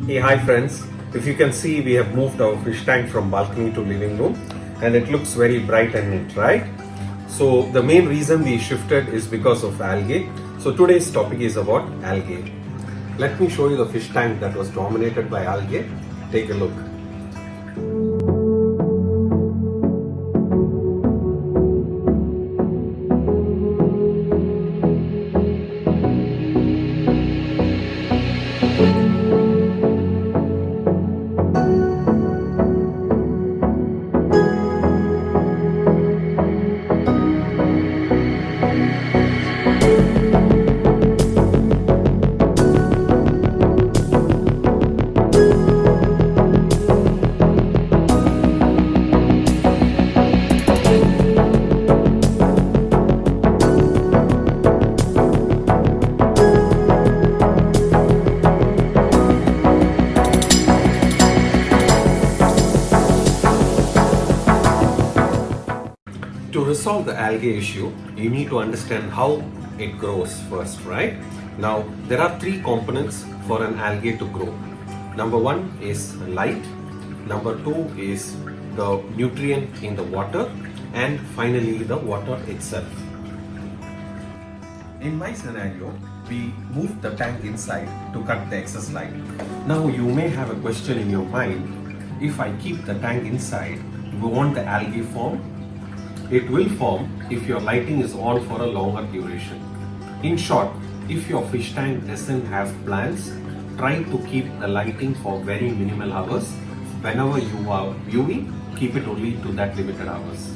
Hey, hi friends. If you can see, we have moved our fish tank from balcony to living room and it looks very bright and neat, right? So the main reason we shifted is because of algae. So today's topic is about algae. Let me show you the fish tank that was dominated by algae. Take a look. To resolve the algae issue, you need to understand how it grows first, right? Now, there are three components for an algae to grow. Number one is light, number two is the nutrient in the water, and finally the water itself. In my scenario, we moved the tank inside to cut the excess light. Now you may have a question in your mind, if I keep the tank inside, won't the algae form? It will form if your lighting is on for a longer duration. In short, if your fish tank doesn't have plants, try to keep the lighting for very minimal hours. Whenever you are viewing, keep it only to that limited hours.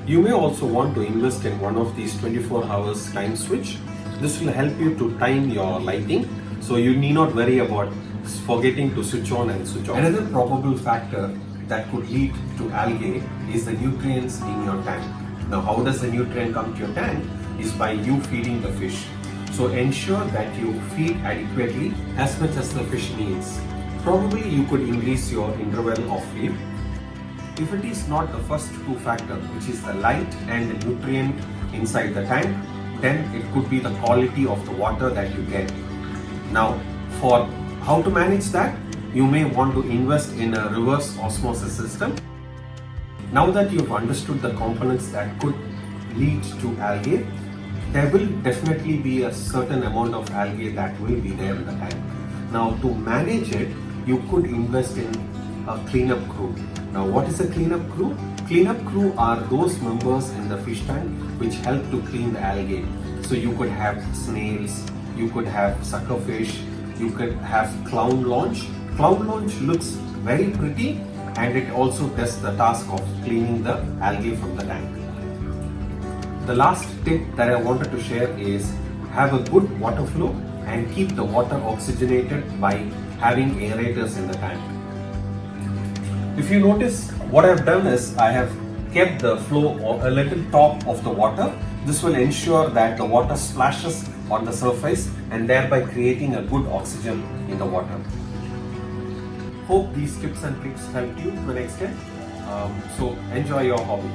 You may also want to invest in one of these 24 hours time switch. This will help you to time your lighting, so you need not worry about forgetting to switch on and switch off. Another probable factor that could lead to algae is the nutrients in your tank. Now, how does the nutrient come to your tank? Is by you feeding the fish. So ensure that you feed adequately as much as the fish needs. Probably you could increase your interval of feed. If it is not the first two factors, which is the light and the nutrient inside the tank, then it could be the quality of the water that you get. Now, for how to manage that, you may want to invest in a reverse osmosis system. Now that you've understood the components that could lead to algae, there will definitely be a certain amount of algae that will be there in the tank. Now, to manage it, you could invest in a cleanup crew. Now, what is a cleanup crew? Cleanup crew are those members in the fish tank which help to clean the algae. So you could have snails, you could have suckerfish, you could have clown launch. Clown launch looks very pretty and it also does the task of cleaning the algae from the tank. The last tip that I wanted to share is have a good water flow and keep the water oxygenated by having aerators in the tank. If you notice, what I've done is I have kept the flow a little top of the water. This will ensure that the water splashes on the surface and thereby creating a good oxygen in the water. Hope these tips and tricks help you to an extent. So enjoy your hobby.